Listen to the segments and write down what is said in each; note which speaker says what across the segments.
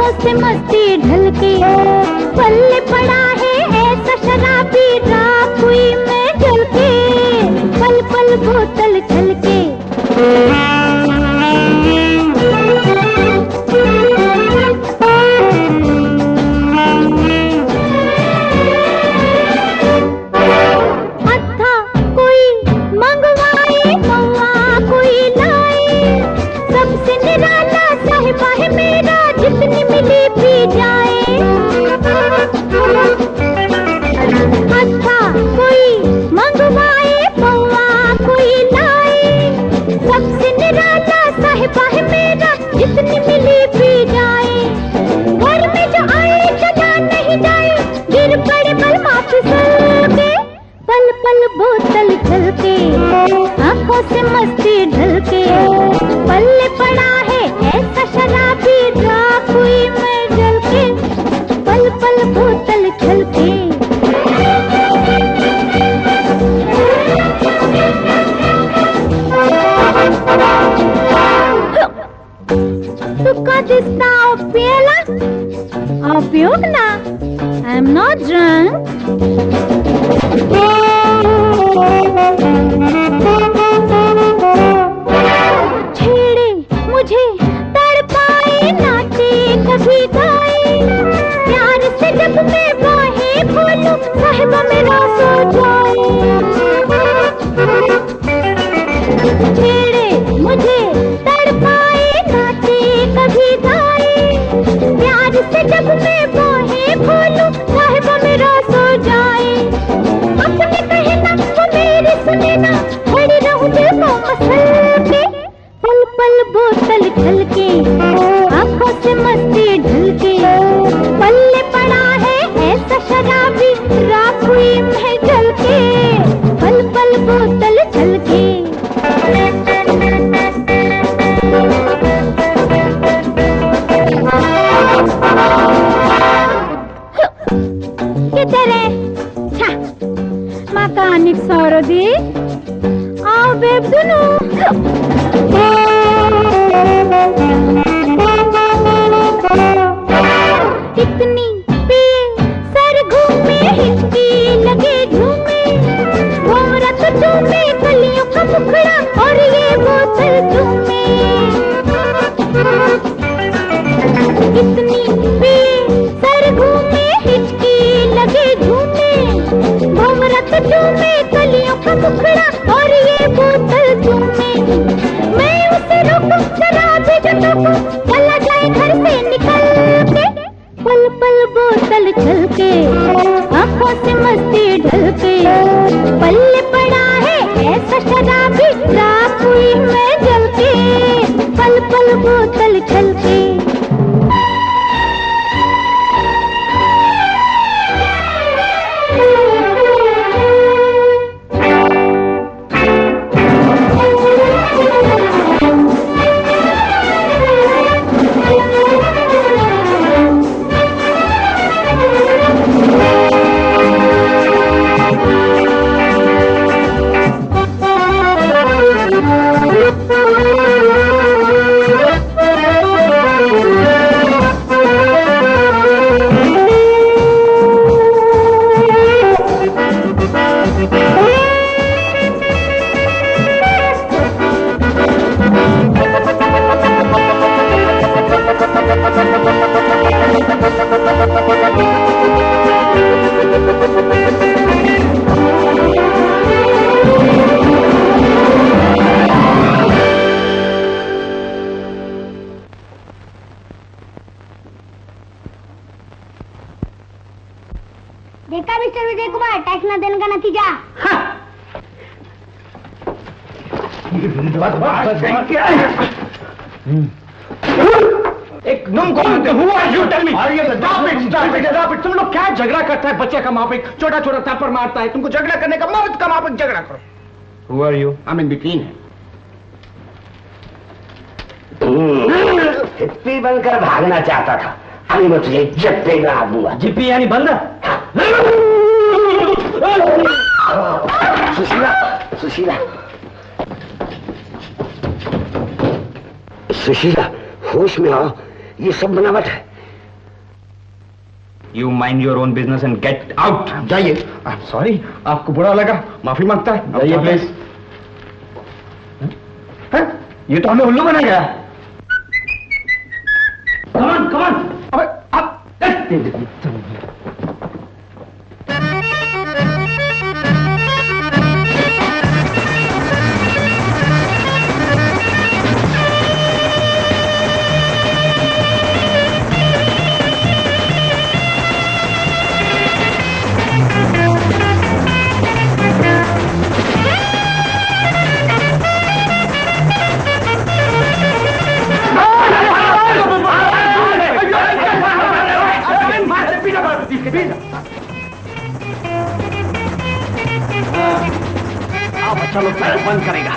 Speaker 1: आंखों से मस्ती ढलके, पल्ले पड़ा है ऐसा शराबी, राख हुई मैं जलके, पल पल बोतल छलके। अथा कोई मंगवाए, मौआ कोई लाए, सबसे निराला साहिबा है मेरा, जितनी मिली पी जाए। अथा कोई मंगवाए, मौआ कोई लाए, सबसे निराला साहिबा है मेरा, जितनी मिली पी जाए। घर में जो आए चला नहीं जाए, गिर पड़े बलमा फिसल के, पल पल बोतल छलके, आंखों से मस्ती ढलके, पल्ले पड़ा है ऐसा शराबी, राख हुई मैं जलके, पल पल बोतल छलके। तुक्का जिसना पियला उपयोग ना, आई एम नॉट ड्रंक। छेड़े मुझे तड़पाए, नाचे कभी गाए, प्यार से जब मैं बाहें खोलूं, साहिबा मेरा सो जाए। छेड़े मुझे तड़पाए, नाचे कभी गाए, प्यार से जब मैं बाहें खोलूं, साहिबा मेरा सो जाए। अपने कहना वो मेरी सुने ना, खड़ी रहूं दिल को मसल के, पल पल बोतल छलके, आंखों से मस्ती ढलके, पल्ले पड़ा है ऐसा शराबी, राख हुई मैं जलके, पल पल बोतल छलके। किधर है छा मकानिक सौरदी, आओ बेब दुनू। इतनी पिए सर घूमे, हिचकी लगे झूमे, भौरा तो झूमे, कलियों का मुखड़ा और ये बोतल झूमे। इतनी पिए सर घूमे, हिचकी लगे झूमे, भौरा तो झूमे, कलियों का मुखड़ा और ये बोतल झूमे। मैं उसे रोकूं, शराबी जो टोकूं, चला जाए घर से निकल के, पल पल बोतल छलके, आंखों से मस्ती ढलके, पल्ले पड़ा है ऐसा शराबी, राख हुई मैं जलके, पल पल बोतल छलके।
Speaker 2: देखा मिस्टर विजय कुमार, टैक्स न देने का नतीजा।
Speaker 3: एक तुम लोग क्या झगड़ा करता है? बच्चे का मापिक छोटा छोटा थप्पड़ मारता है, तुमको झगड़ा करने का मर्द का मापिक झगड़ा करो। Who are you? I'm in between.
Speaker 4: Hippie बनकर भागना चाहता था, अभी मैं तुझे जप्पे में आ दूंगा।
Speaker 3: जिप्पी यानी बंदा?
Speaker 4: सुशीला, सुशीला, सुशीला, होश में आओ, ये सब बनावट है।
Speaker 3: You mind your own business and get out. जाइए. I'm sorry. आपको बुरा लगा, माफी मांगता है. जाइए प्लीज. ये तो हमें उल्लू बना गया. Come on, come on. अबे आप. चलो पैर बंद करेगा.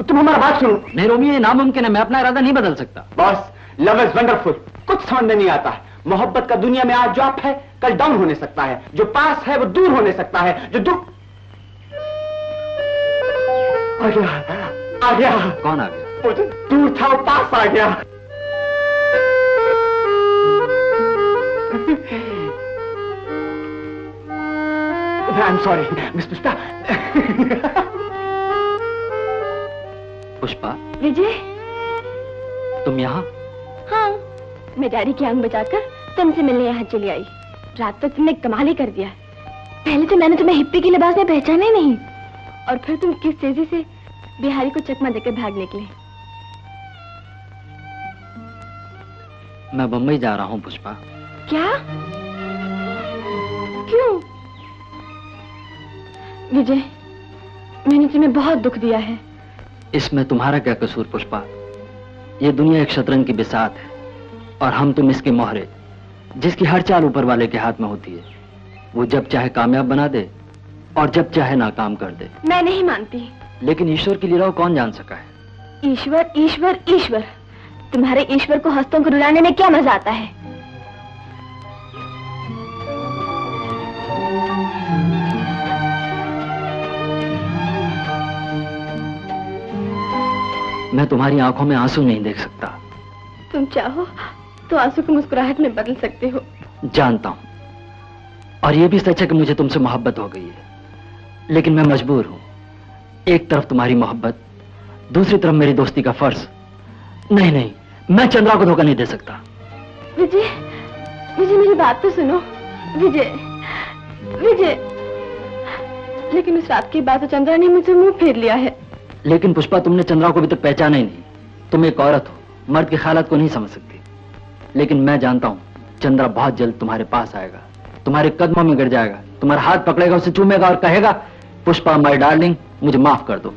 Speaker 3: तुम हमारा बात सुनो.
Speaker 5: नहीं रोमियो, ये नामुमकिन है. मैं अपना इरादा नहीं बदल सकता.
Speaker 3: Boss, love is wonderful. कुछ समझ में नहीं आता है. मोहब्बत का दुनिया में आज जो अप है कल डाउन होने सकता है. जो पास है वो दूर होने सकता है. जो दूर आ गया. आ गया.
Speaker 5: कौन आ गया?
Speaker 3: वो जो दूर था वो पास आ गया. I'm sorry, Miss Pushpa.
Speaker 5: Pushpa,
Speaker 1: विजय,
Speaker 5: तुम यहाँ?
Speaker 1: हाँ, मैं डैडी की आंख बचाकर तुमसे मिलने यहाँ चली आई. रात तक तुमने कमाल ही कर दिया. पहले तो मैंने तुम्हें हिप्पी के लिबास में पहचाना ही नहीं, और फिर तुम किस तेजी से बिहारी को चकमा देकर भाग निकले.
Speaker 5: मैं बम्बई जा रहा हूँ पुष्पा.
Speaker 1: क्या? क्यों? विजय, मैंने तुम्हें बहुत दुख दिया है.
Speaker 5: इसमें तुम्हारा क्या कसूर पुष्पा? ये दुनिया एक शतरंज की बिसात है और हम तुम इसके मोहरे, जिसकी हर चाल ऊपर वाले के हाथ में होती है. वो जब चाहे कामयाब बना दे और जब चाहे नाकाम कर दे.
Speaker 1: मैं नहीं मानती.
Speaker 5: लेकिन ईश्वर की लीला को कौन जान सका है?
Speaker 1: ईश्वर ईश्वर ईश्वर. तुम्हारे ईश्वर को हंसों को रुलाने में क्या मजा आता है?
Speaker 5: मैं तुम्हारी आंखों में आंसू नहीं देख सकता.
Speaker 1: तुम चाहो तो आंसू को मुस्कुराहट में बदल सकते हो.
Speaker 5: जानता हूं, और ये भी सच है कि मुझे तुमसे मोहब्बत हो गई है. लेकिन मैं मजबूर हूं. एक तरफ तुम्हारी मोहब्बत, दूसरी तरफ मेरी दोस्ती का फर्ज. नहीं नहीं, मैं चंद्रा को धोखा नहीं दे सकता.
Speaker 1: विजय, विजय मेरी बात तो सुनो. विजय, विजय. लेकिन उस रात के बाद तो चंद्रा ने मुझसे मुंह फेर लिया है.
Speaker 5: लेकिन पुष्पा, तुमने चंद्रा को भी तो पहचाना ही नहीं. तुम एक औरत हो, मर्द की हालत को नहीं समझ सकती. लेकिन मैं जानता हूं चंद्रा बहुत जल्द तुम्हारे पास आएगा, तुम्हारे कदमों में गिर जाएगा, तुम्हारा हाथ पकड़ेगा, उसे चूमेगा और कहेगा, पुष्पा माय डार्लिंग, मुझे माफ कर दो.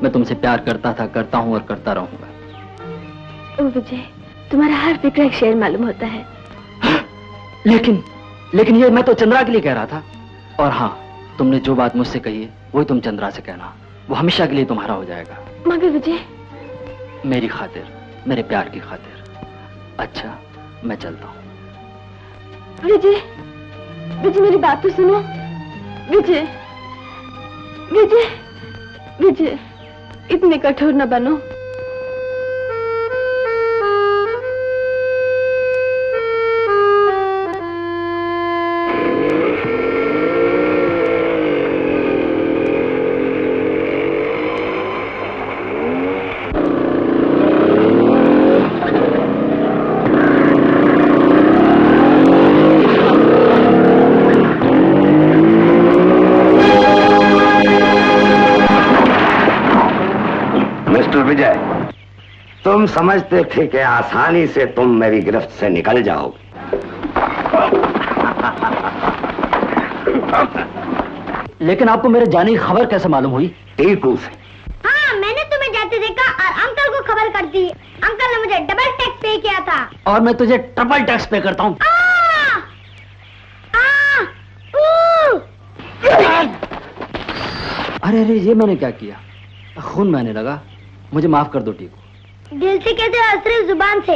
Speaker 5: मैं तुमसे प्यार करता था, करता हूं और करता रहूंगा.
Speaker 1: ओ विजय, तुम्हारा हर फिक्र एक शेर मालूम होता है.
Speaker 5: लेकिन ये मैं तो चंद्रा के लिए कह रहा था. और हाँ, तुमने जो बात मुझसे कही है वही तुम चंद्रा से कहना. वो हमेशा के लिए तुम्हारा हो जाएगा.
Speaker 1: मगर विजय,
Speaker 5: मेरी खातिर, मेरे प्यार की खातिर. अच्छा, मैं चलता हूं.
Speaker 1: विजय, विजय मेरी बात तो सुनो. विजय, विजय, विजय, इतने कठोर न बनो.
Speaker 4: विजय, तुम समझते थे कि आसानी से तुम मेरी गिरफ्त से निकल जाओगे.
Speaker 5: लेकिन आपको मेरे जाने की खबर कैसे मालूम हुई?
Speaker 4: टीकू से.
Speaker 2: हाँ, मैंने तुम्हें जाते देखा और अंकल को खबर कर दी. अंकल ने मुझे डबल टैक्स पे किया था.
Speaker 5: और मैं तुझे ट्रिपल टैक्स पे करता हूँ. अरे अरे, ये मैंने क्या किया? खून बहने लगा. मुझे माफ कर दो टीकू.
Speaker 2: दिल से कहते हो, सिर्फ जुबान से?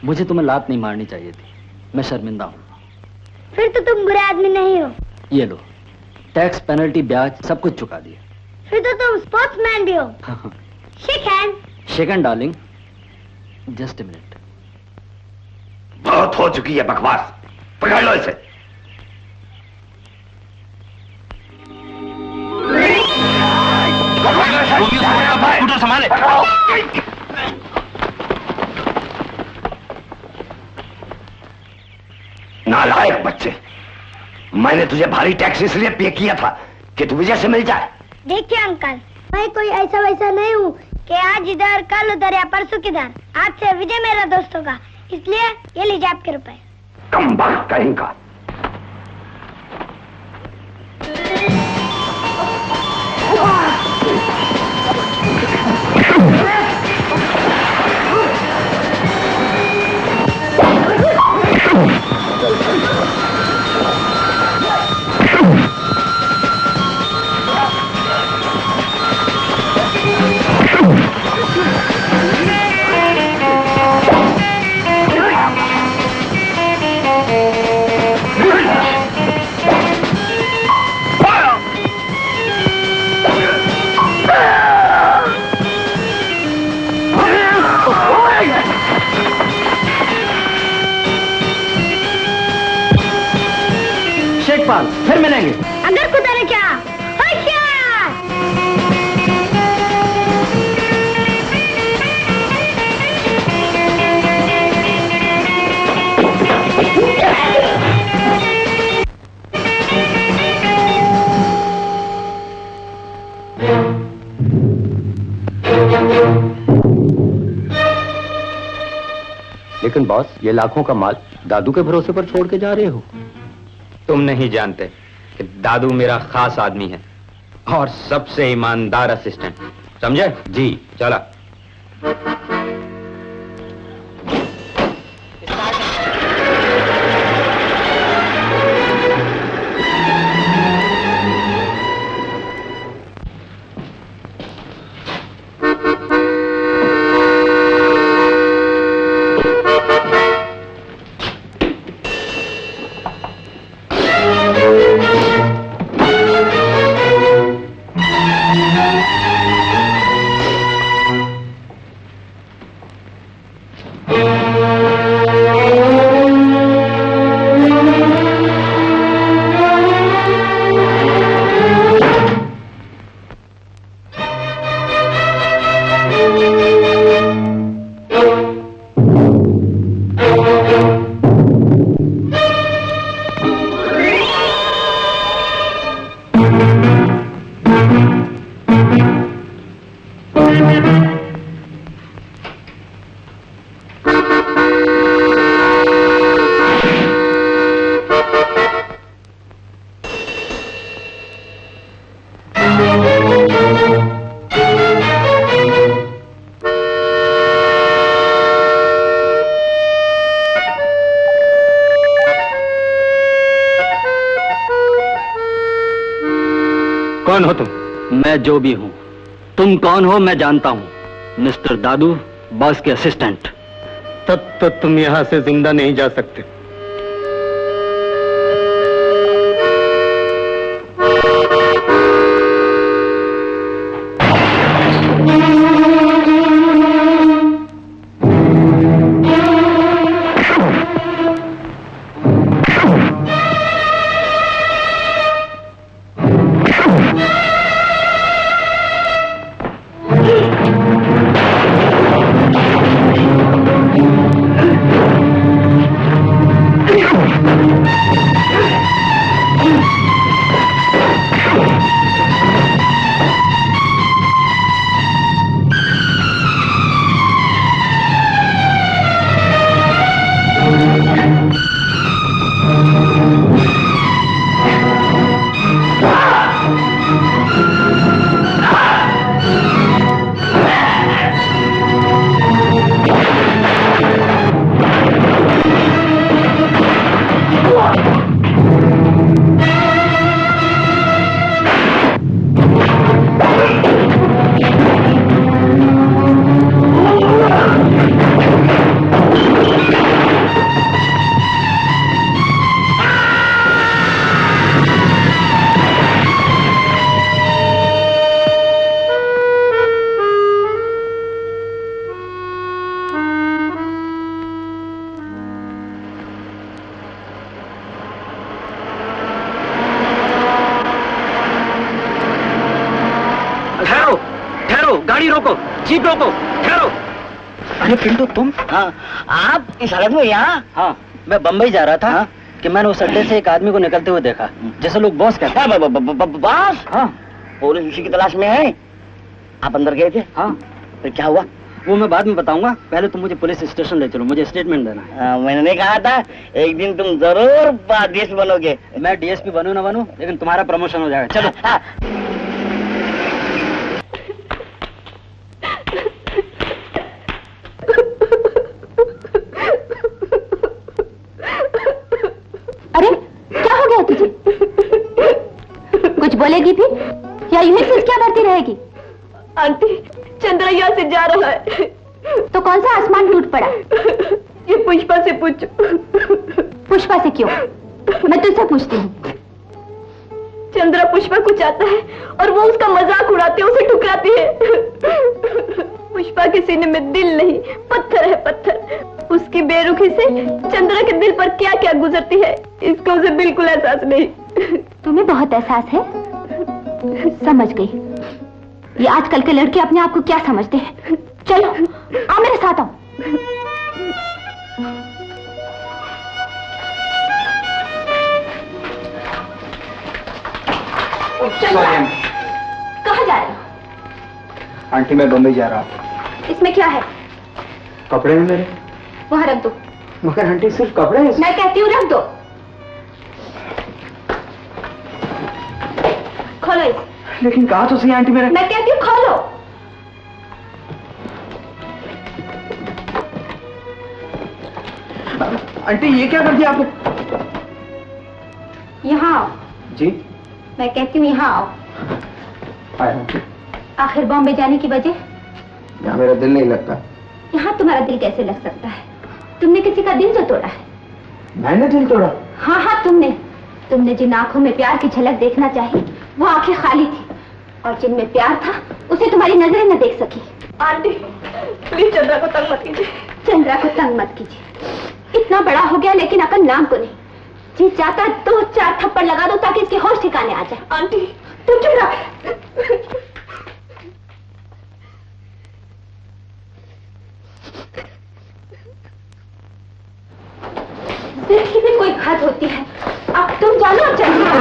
Speaker 5: मुझे तुम्हें लात नहीं मारनी चाहिए थी. मैं शर्मिंदा हूँ.
Speaker 2: फिर तो तुम बुरे आदमी नहीं हो.
Speaker 5: ये लो, टैक्स, पेनल्टी, ब्याज सब कुछ चुका दिया।
Speaker 2: फिर तो तुम स्पोर्ट्समैन भी हो। Shake hand.
Speaker 5: Shake hand darling, just a minute.
Speaker 4: बहुत हो चुकी है बकवास, पकड़ लो इसे।
Speaker 3: स्कूटर संभाले।
Speaker 4: नालायक बच्चे, मैंने तुझे भारी टैक्स इसलिए पे किया था कि तू विजय से मिल जाए।
Speaker 2: देखिए अंकल, मैं कोई ऐसा वैसा नहीं हूँ कि आज इधर कल उधर या परसों किधर। आज से विजय मेरा दोस्त होगा, इसलिए ये लीजिए आपके रुपए।
Speaker 4: कम वक्त कहेंगा।
Speaker 5: शेखपाल, फिर मिलेंगे।
Speaker 2: अगर खुदा ने चाहा। होशियार।
Speaker 6: लेकिन बॉस, ये लाखों का माल दादू के भरोसे पर छोड़ के जा रहे हो।
Speaker 7: तुम नहीं जानते कि दादू मेरा खास आदमी है और सबसे ईमानदार असिस्टेंट, समझे? जी चला। कौन हो तुम?
Speaker 5: मैं जो भी हूं, तुम कौन हो मैं जानता हूं। मिस्टर दादू, बॉस के असिस्टेंट।
Speaker 6: तब तो तुम यहां से जिंदा नहीं जा सकते।
Speaker 5: रोको, गाड़ी रोको, जीप रोको, ठहरो।
Speaker 8: अरे पिंटू तुम? हाँ, आप इस हालत में यहाँ?
Speaker 5: हाँ, मैं बम्बई जा रहा था कि मैंने उस अड्डे से एक आदमी को निकलते हुए देखा, जैसे लोग बॉस कहते हैं।
Speaker 8: बॉस?
Speaker 5: हाँ।
Speaker 8: पुलिस उसी की तलाश में है। आप अंदर गए थे?
Speaker 5: हाँ।
Speaker 8: फिर क्या हुआ?
Speaker 5: वो मैं बाद में बताऊंगा, पहले तुम मुझे पुलिस स्टेशन ले चलो, मुझे स्टेटमेंट देना है।
Speaker 8: मैंने कहा था एक दिन तुम जरूर डीएसपी बनोगे।
Speaker 5: मैं डीएसपी बनूं ना बनूं, लेकिन तुम्हारा प्रमोशन हो जाएगा। चलो।
Speaker 1: अरे क्या हो गया तुझे? कुछ बोलेगी फिर या यूं ही क्या करती रहेगी?
Speaker 9: आंटी, चंद्रा यहाँ से जा रहा है।
Speaker 1: तो कौन सा आसमान टूट पड़ा?
Speaker 9: ये पुष्पा से पूछो।
Speaker 1: पुष्पा से क्यों? मैं तुझसे पूछती हूँ।
Speaker 9: चंद्रा पुष्पा को चाहता है और वो उसका मजाक उड़ाती है, उसे ठुकराती है। पुष्पा के सीने में दिल नहीं, पत्थर है पत्थर। उसकी बेरुखी से चंद्रा के दिल पर क्या क्या गुजरती है, इसका उसे बिल्कुल एहसास नहीं।
Speaker 1: तुम्हें बहुत एहसास है? समझ गई। ये आजकल के लड़के अपने आप को क्या समझते हैं। चलो आओ मेरे साथ आओ। कहाँ जा रहे हो?
Speaker 3: आंटी मैं बम्बई जा रहा हूँ।
Speaker 1: इसमें क्या है?
Speaker 3: कपड़े हैं मेरे।
Speaker 1: वहाँ रख दो।
Speaker 3: मगर आंटी सिर्फ कपड़े हैं।
Speaker 1: मैं कहती हूँ रख दो। खोलो इसे।
Speaker 3: लेकिन कहा तो सही आंटी मेरे।
Speaker 1: मैं कहती हूँ खोलो।
Speaker 3: आंटी ये क्या कर दिया आपने?
Speaker 1: यहाँ आओ।
Speaker 3: जी
Speaker 1: मैं कहती हूँ यहाँ आओ।
Speaker 3: आया आंटी।
Speaker 1: आखिर बॉम्बे जाने की वजह?
Speaker 3: यहाँ मेरा दिल नहीं लगता।
Speaker 1: यहाँ तुम्हारा दिल कैसे लग सकता है? तुमने किसी का दिल तो तोड़ा है।
Speaker 3: मैंने दिल तोड़ा?
Speaker 1: हाँ हाँ तुमने जिन आंखों में प्यार की झलक देखना चाहिए वो आंखें खाली थी, और जिनमें प्यार था उसे तुम्हारी नजरें न देख सकी।
Speaker 9: आंटी प्लीज चंद्रा को तंग मत कीजिए।
Speaker 1: चंद्रा को तंग मत कीजिए। इतना बड़ा हो गया लेकिन अकल नाम को नहीं। जी चाहता 2-4 थप्पड़ लगा दो ताकि इसके होश ठिकाने आ जाए।
Speaker 9: आंटी
Speaker 1: तुम चुप रहो। जिंदगी में कोई हद होती है। अब तुम जानो चंद्रा।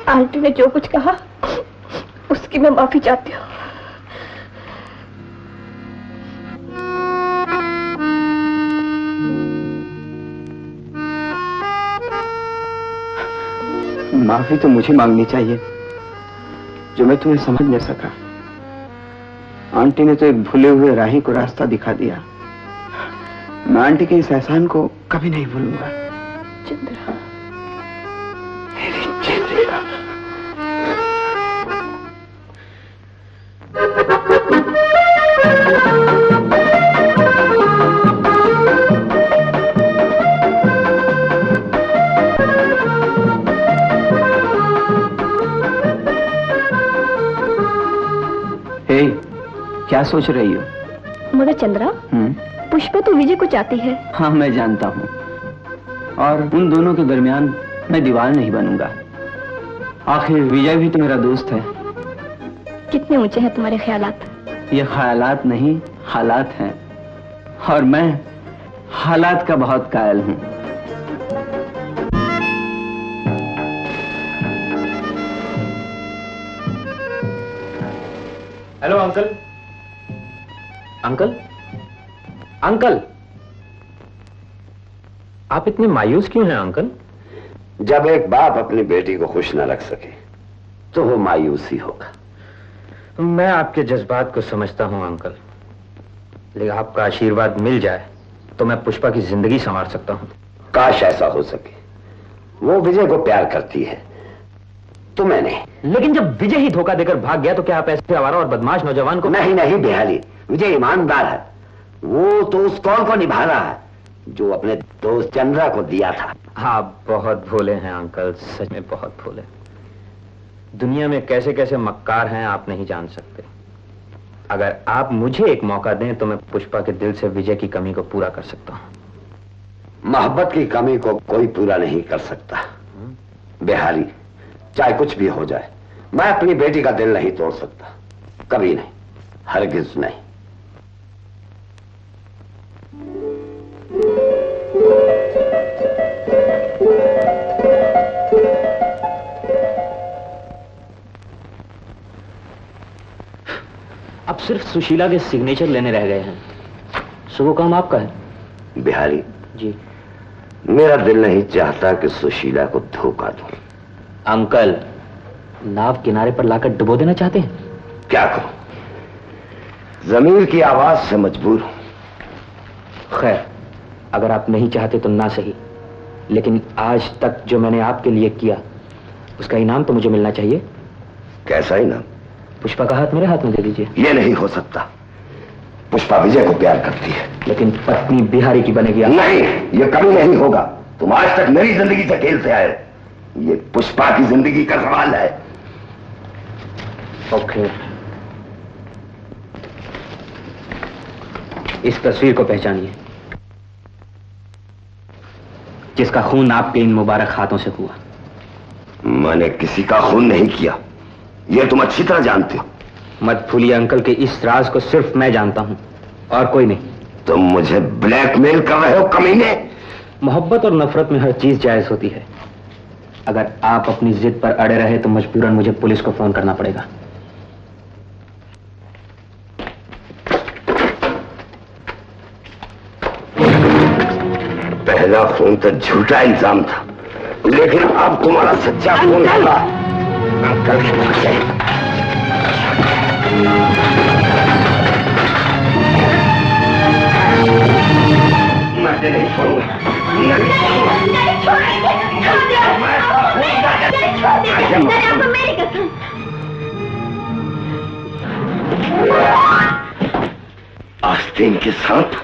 Speaker 9: आंटी ने जो कुछ कहा उसकी मैं माफी चाहती हूँ।
Speaker 3: माफी तो मुझे मांगनी चाहिए जो मैं तुम्हें समझ नहीं सका। आंटी ने तो एक भूले हुए राही को रास्ता दिखा दिया। मैं आंटी के इस एहसान को कभी नहीं भूलूंगा।
Speaker 9: चंद्रा
Speaker 3: मेरी चंद्रिका। क्या सोच रही हो?
Speaker 9: मगर चंद्रा, पुष्पा तो विजय को चाहती है।
Speaker 3: हाँ मैं जानता हूँ, और उन दोनों के दरमियान मैं दीवार नहीं बनूंगा। आखिर विजय भी तो मेरा दोस्त है।
Speaker 9: कितने ऊंचे हैं तुम्हारे ख्यालात?
Speaker 3: ये ख्यालात नहीं हालात हैं, और मैं हालात का बहुत कायल हूँ।
Speaker 7: Hello uncle. अंकल अंकल आप इतने मायूस क्यों हैं अंकल?
Speaker 4: जब एक बाप अपनी बेटी को खुश न रख सके तो वो मायूस ही होगा।
Speaker 7: मैं आपके जज्बात को समझता हूं अंकल, लेकिन आपका आशीर्वाद मिल जाए तो मैं पुष्पा की जिंदगी संवार सकता हूं।
Speaker 4: काश ऐसा हो सके। वो विजय को प्यार करती है, तुम्हें नहीं।
Speaker 7: लेकिन जब विजय ही धोखा देकर भाग गया तो क्या आप ऐसे आवारा और बदमाश नौजवान को?
Speaker 4: नहीं नहीं बेहाली, विजय ईमानदार है। वो तो उस कौल को निभा रहा है जो अपने दोस्त चंद्रा को दिया था।
Speaker 7: आप बहुत भोले हैं अंकल, सच में बहुत भोले। दुनिया में कैसे कैसे मक्कार हैं आप नहीं जान सकते। अगर आप मुझे एक मौका दें तो मैं पुष्पा के दिल से विजय की कमी को पूरा कर सकता हूं।
Speaker 4: मोहब्बत की कमी को कोई पूरा नहीं कर सकता बिहारी, चाहे कुछ भी हो जाए। मैं अपनी बेटी का दिल नहीं तोड़ सकता, कभी नहीं, हरगिज नहीं।
Speaker 7: अब सिर्फ सुशीला के सिग्नेचर लेने रह गए हैं, सो वो काम आपका है।
Speaker 4: बिहारी
Speaker 7: जी,
Speaker 4: मेरा दिल नहीं चाहता कि सुशीला को धोखा दूं।
Speaker 7: अंकल, नाव किनारे पर लाकर डुबो देना चाहते हैं?
Speaker 4: क्या करूं, जमीर की आवाज से मजबूर हूं।
Speaker 7: खैर, अगर आप नहीं चाहते तो ना सही, लेकिन आज तक जो मैंने आपके लिए किया उसका इनाम तो मुझे मिलना चाहिए।
Speaker 4: कैसा इनाम?
Speaker 7: पुष्पा का हाथ मेरे हाथ में दे दीजिए।
Speaker 4: यह नहीं हो सकता, पुष्पा विजय को प्यार करती है।
Speaker 7: लेकिन पत्नी बिहारी की बनेगी।
Speaker 4: नहीं, यह कभी नहीं होगा। तुम आज तक मेरी जिंदगी से खेलते आए हो, ये पुष्पा की जिंदगी का सवाल है।
Speaker 7: ओके, इस तस्वीर को पहचानिए, जिसका खून आपके इन मुबारक हाथों से हुआ।
Speaker 4: मैंने किसी का खून नहीं किया, यह तुम अच्छी तरह जानते हो।
Speaker 7: मत भूलिए अंकल के इस राज को सिर्फ मैं जानता हूं और कोई नहीं।
Speaker 4: तुम मुझे ब्लैकमेल कर रहे हो कमीने।
Speaker 7: मोहब्बत और नफरत में हर चीज जायज होती है। अगर आप अपनी जिद पर अड़े रहे तो मजबूरन मुझे पुलिस को फोन करना पड़ेगा।
Speaker 4: पहला खून तो झूठा इल्जाम था, लेकिन अब तुम्हारा सच्चा खून होगा। अंकल के पीछे मैं नहीं छोड़ूंगा, नहीं छोड़ूंगा।
Speaker 9: मेरी कसम।
Speaker 4: आस्तीन के साथ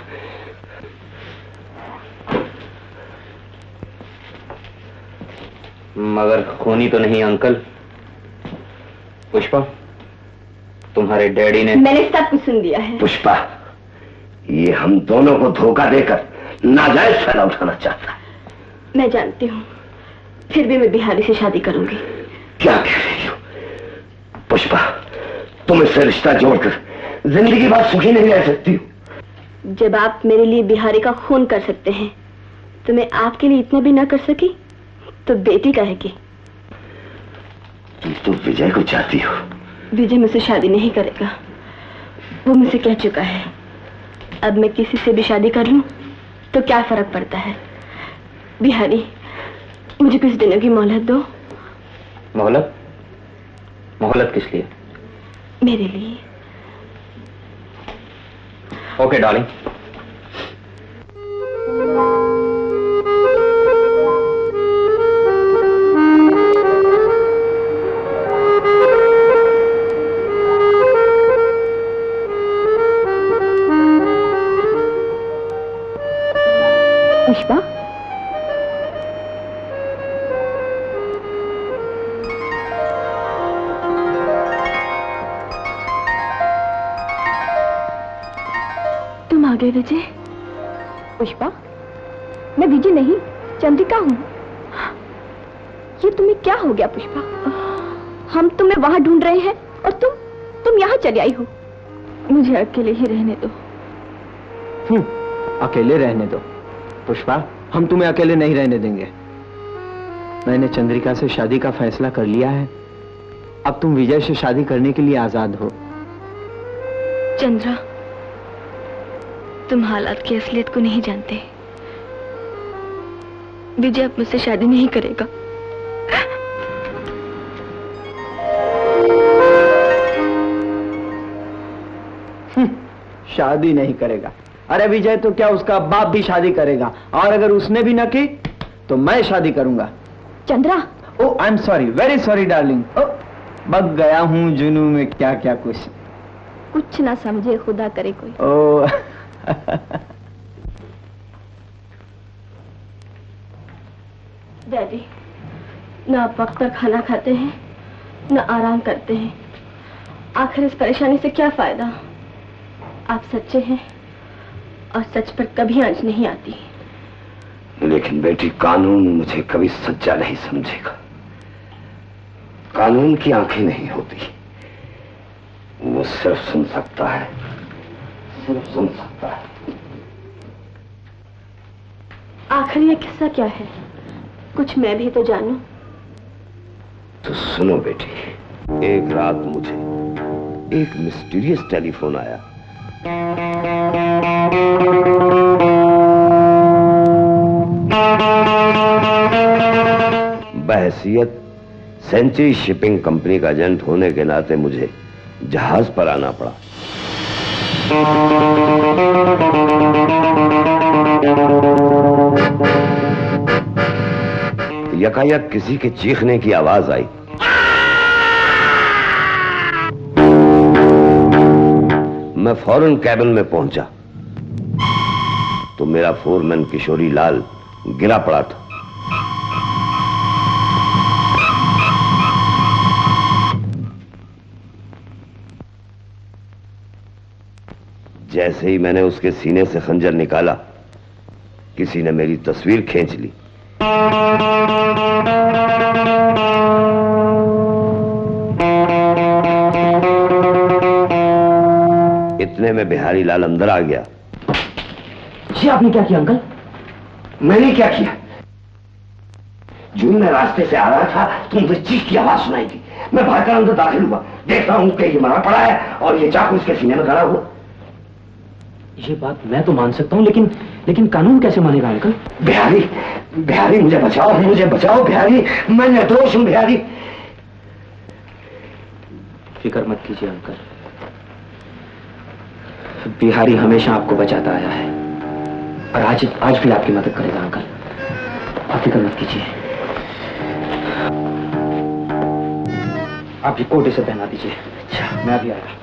Speaker 7: मगर खूनी तो नहीं अंकल। पुष्पा, तुम्हारे डैडी ने।
Speaker 9: मैंने सब कुछ सुन दिया है।
Speaker 4: पुष्पा, ये हम दोनों को धोखा देकर नाजायज फायदा उठाना चाहता है।
Speaker 9: मैं जानती हूँ, फिर भी मैं बिहारी से शादी करूंगी।
Speaker 4: क्या कह रही हो पुष्पा? तुम इससे रिश्ता जोड़कर जिंदगी भर सुखी नहीं रह सकती हो।
Speaker 9: जब आप मेरे लिए बिहारी का खून कर सकते हैं तो मैं आपके लिए इतना भी ना कर सकी तो बेटी कहेगी।
Speaker 4: तुम तो विजय को चाहती हो।
Speaker 9: विजय मुझसे शादी नहीं करेगा, वो मुझसे कह चुका है। अब मैं किसी से भी शादी कर लूं तो क्या फर्क पड़ता है। बिहारी, मुझे कुछ दिनों की मोहलत दो।
Speaker 7: मोहलत? मोहलत किस लिए?
Speaker 9: मेरे लिए।
Speaker 7: Okay darling.
Speaker 9: पुष्पा, तुम आ गए विजय। पुष्पा, मैं विजय नहीं, चंद्रिका हूँ। ये तुम्हें क्या हो गया पुष्पा? हम तुम्हें वहां ढूंढ रहे हैं और तुम यहाँ चली आई हो। मुझे अकेले ही रहने दो।
Speaker 3: अकेले रहने दो? पुष्पा, हम तुम्हें अकेले नहीं रहने देंगे। मैंने चंद्रिका से शादी का फैसला कर लिया है। अब तुम विजय से शादी करने के लिए आजाद हो।
Speaker 9: चंद्रा, तुम हालात की असलियत को नहीं जानते। विजय अब मुझसे शादी नहीं करेगा।
Speaker 3: शादी नहीं करेगा? अरे विजय तो क्या, उसका बाप भी शादी करेगा, और अगर उसने भी न की तो मैं शादी करूंगा।
Speaker 9: Chandra,
Speaker 3: oh I am sorry, very sorry darling. Oh बग गया हूं जुनू में, क्या क्या
Speaker 9: कुछ ना समझे, खुदा करे कोई।
Speaker 3: ओ
Speaker 9: डैडी, ना आप वक्त पर खाना खाते हैं, ना आराम करते हैं। आखिर इस परेशानी से क्या फायदा? आप सच्चे हैं और सच पर कभी आंच नहीं आती।
Speaker 4: लेकिन बेटी, कानून मुझे कभी सच्चा नहीं समझेगा। कानून की आंखें नहीं होती, वो सिर्फ सुन सकता है, सिर्फ सुन सकता है।
Speaker 9: आखिर ये किस्सा क्या है? कुछ मैं भी तो जानूं।
Speaker 4: तो सुनो बेटी, एक रात मुझे एक मिस्टीरियस टेलीफोन आया। बहैसियत सेंचुरी शिपिंग कंपनी का एजेंट होने के नाते मुझे जहाज पर आना पड़ा। यकायक किसी के चीखने की आवाज आई। मैं फौरन कैबिन में पहुंचा तो मेरा फोरमैन किशोरी लाल गिरा पड़ा था। जैसे ही मैंने उसके सीने से खंजर निकाला, किसी ने मेरी तस्वीर खींच ली। इतने में बिहारी लाल अंदर आ गया।
Speaker 3: जी आपने क्या किया अंकल?
Speaker 4: मैंने क्या किया? जून में रास्ते से आ रहा था तो मुझे चीख की आवाज सुनाई दी। मैं भागकर अंदर दाखिल हुआ, देख रहा हूं कि ये मरा पड़ा है और ये चाकू उसके सीने में गड़ा हुआ।
Speaker 5: ये बात मैं तो मान सकता हूँ, लेकिन कानून कैसे मानेगा अंकल?
Speaker 4: बिहारी, बिहारी मुझे बचाओ, मुझे बचाओ बिहारी, मैं निर्दोष हूं बिहारी।
Speaker 5: फिक्र मत कीजिए अंकल, बिहारी हमेशा आपको बचाता आया है और आज भी आपकी मदद करेगा अंकल। आप फिक्र मत कीजिए। आप ये कोट इसे पहना दीजिए। अच्छा, मैं अभी आया।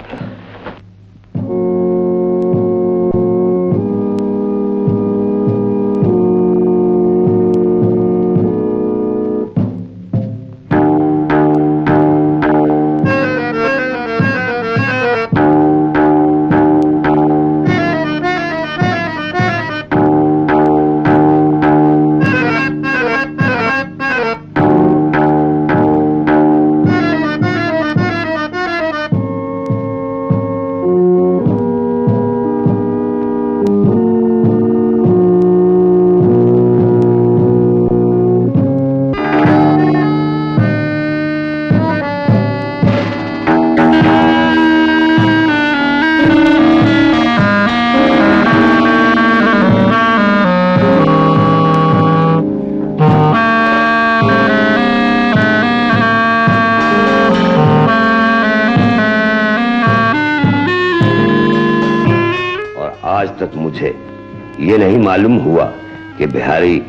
Speaker 4: ये नहीं मालूम हुआ कि बिहारी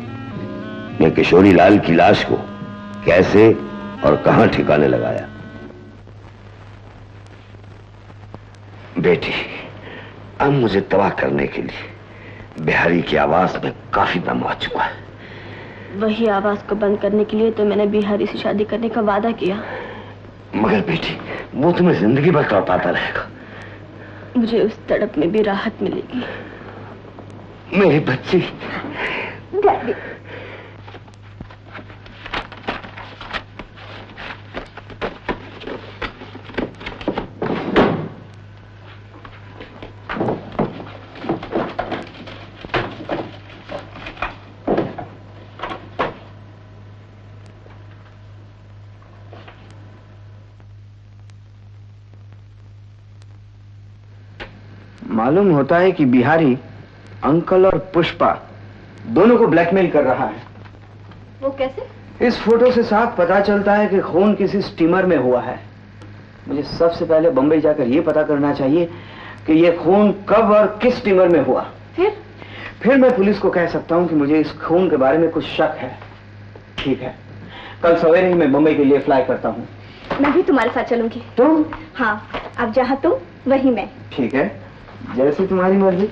Speaker 4: ने किशोरी लाल की लाश को कैसे और कहां ठिकाने लगाया। बेटी, अब मुझे तबाह करने के लिए बिहारी की आवाज में काफी दम आ चुका है।
Speaker 9: वही आवाज को बंद करने के लिए तो मैंने बिहारी से शादी करने का वादा किया।
Speaker 4: मगर बेटी, वो तुम्हें जिंदगी भर तड़पाता रहेगा।
Speaker 9: मुझे उस तड़प में भी राहत मिलेगी।
Speaker 4: मेरी बच्ची।
Speaker 9: डैडी।
Speaker 3: मालूम होता है कि बिहारी अंकल और पुष्पा दोनों को ब्लैकमेल कर रहा है।
Speaker 9: वो कैसे?
Speaker 3: इस फोटो से साफ पता चलता है कि खून किसी स्टीमर में हुआ है। मुझे सबसे पहले बंबई जाकर यह पता करना चाहिए कि यह खून कब और किस स्टीमर में हुआ। फिर मैं पुलिस को कह सकता हूं कि मुझे इस खून के बारे में कुछ शक है। ठीक है, कल सवेरे ही मैं बंबई के लिए फ्लाई करता हूं।
Speaker 9: मैं भी तुम्हारे साथ चलूंगी।
Speaker 3: तुम?
Speaker 9: हाँ, अब जहाँ तुम वही मैं।
Speaker 3: ठीक है, जैसी तुम्हारी मर्जी।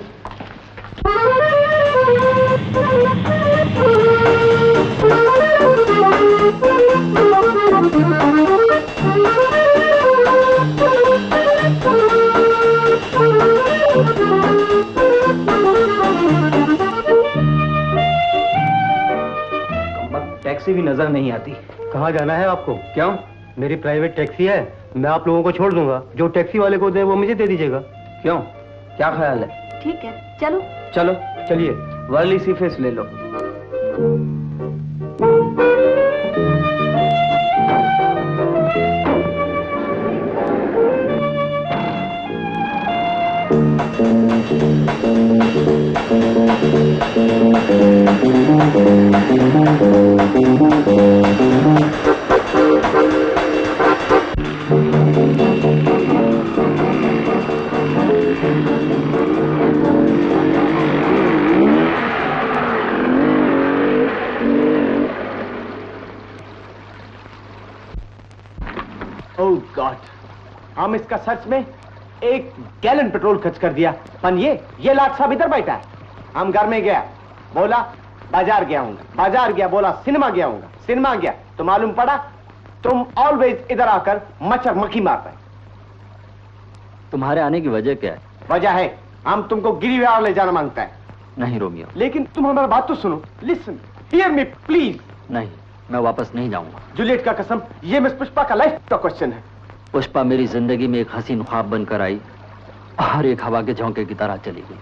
Speaker 5: नजर नहीं आती।
Speaker 6: कहाँ जाना है आपको?
Speaker 5: क्यों?
Speaker 6: मेरी प्राइवेट टैक्सी है, मैं आप लोगों को छोड़ दूंगा, जो टैक्सी वाले को दे वो मुझे दे दीजिएगा।
Speaker 5: क्यों, क्या ख्याल है?
Speaker 9: ठीक है, चलो।
Speaker 5: चलो
Speaker 6: चलिए।
Speaker 5: वर्ली सी फेस ले लो।
Speaker 10: ओह गॉड, हम इसका सच में 1 गैलन पेट्रोल खर्च कर दिया। पन ये लाट साहब इधर बैठा है। हम घर में गया, बोला बाजार गया हूँ, बाजार गया, बोला सिनेमा गया हूँ, सिनेमा गया तो मालूम पड़ा तुम ऑलवेज इधर आकर मच्छर मक्खी मारते हैं।
Speaker 5: तुम्हारे आने की वजह क्या है?
Speaker 10: वजह है हम तुमको गिरिविहार ले जाना मांगता है।
Speaker 5: नहीं रोमियो,
Speaker 10: लेकिन तुम हमारी बात तो सुनो। Listen, hear me please.
Speaker 5: नहीं, मैं वापस नहीं जाऊंगा।
Speaker 10: जूलियट का कसम, ये मिस पुष्पा का लाइफ का क्वेश्चन है।
Speaker 5: पुष्पा मेरी जिंदगी में एक हसीन ख्वाब बनकर आई और एक हवा के झोंके की तरह चली गई।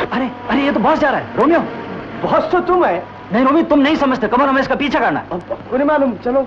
Speaker 5: अरे अरे, ये तो बॉस जा रहा है। रोमियो,
Speaker 10: बॉस तो तुम है।
Speaker 5: नहीं रोमियो, तुम नहीं समझते, कमर हमें इसका पीछा करना है।
Speaker 10: उन्हें मालूम, चलो।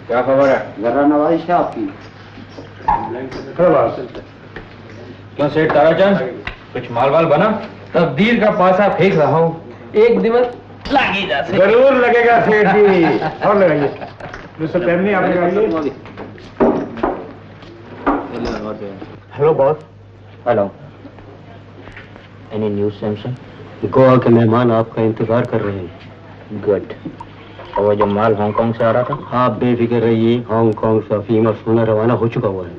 Speaker 3: क्या खबर है? जरा नवाजिश है आपकी।
Speaker 7: क्यों सेठ ताराचंद, कुछ माल वाल बना? तब्दील का पासा फेंक रहा हूँ, एक दिवस लगी जा।
Speaker 10: जरूर लगेगा सेठ जी, और लगाइए। मिस्टर पेमनी, आप लगाइए। Hello boss.
Speaker 5: Hello, any news Samson?
Speaker 6: Goa के मेहमान आपका इंतजार कर रहे हैं।
Speaker 5: गुड। और वो जो माल हांगकांग से आ रहा था?
Speaker 6: आप बेफिक्र रहिए, हांगकांग से अफीम और सोना रवाना हो चुका हुआ है।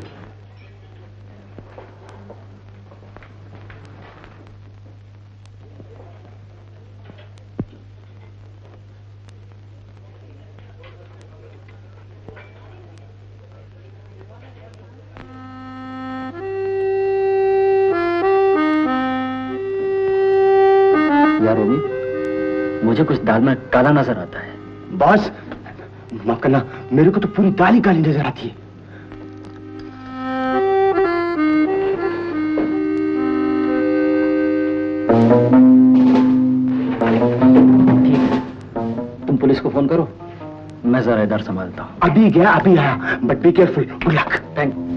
Speaker 5: यार रोमी, मुझे कुछ दाल में काला नजर आता है।
Speaker 10: बॉस, माफ करना, मेरे को तो पूरी दाल ही काली नजर आती है।
Speaker 5: ठीक है, तुम पुलिस को फोन करो, मैं जरा इधर संभालता हूँ।
Speaker 10: अभी गया अभी आया, but be careful. Good luck.
Speaker 5: Thank you.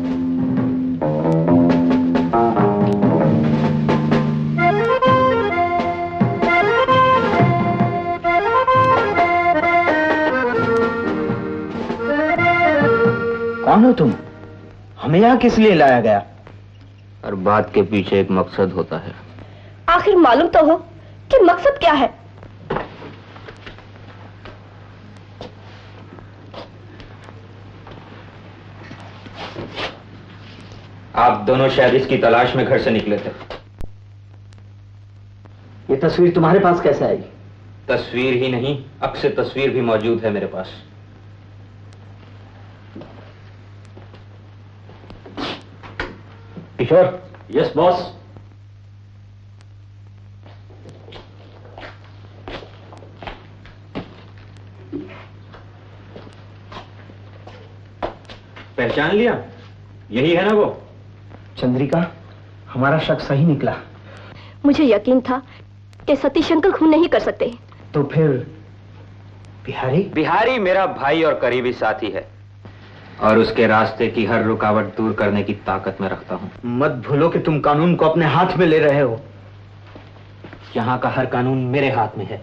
Speaker 8: कौन हो तुम? हमें यहाँ किस लिए लाया गया?
Speaker 5: हर बात के पीछे एक मकसद होता है।
Speaker 9: आखिर मालूम तो हो कि मकसद क्या है।
Speaker 7: आप दोनों शायद इसकी तलाश में घर से निकले थे।
Speaker 8: तस्वीर तुम्हारे पास कैसे आई?
Speaker 7: तस्वीर ही नहीं, अक्स तस्वीर भी मौजूद है मेरे पास।
Speaker 6: किशोर।
Speaker 5: Yes boss.
Speaker 7: पहचान लिया? यही है ना वो?
Speaker 8: चंद्रिका, हमारा शक सही निकला।
Speaker 9: मुझे यकीन था कि सतीश अंकल खून नहीं कर सकते।
Speaker 8: तो फिर बिहारी?
Speaker 7: बिहारी मेरा भाई और करीबी साथी है और उसके रास्ते की हर रुकावट दूर करने की ताकत मैं रखता हूं।
Speaker 8: मत भूलो कि तुम कानून को अपने हाथ में ले रहे हो।
Speaker 7: यहाँ का हर कानून मेरे हाथ में है।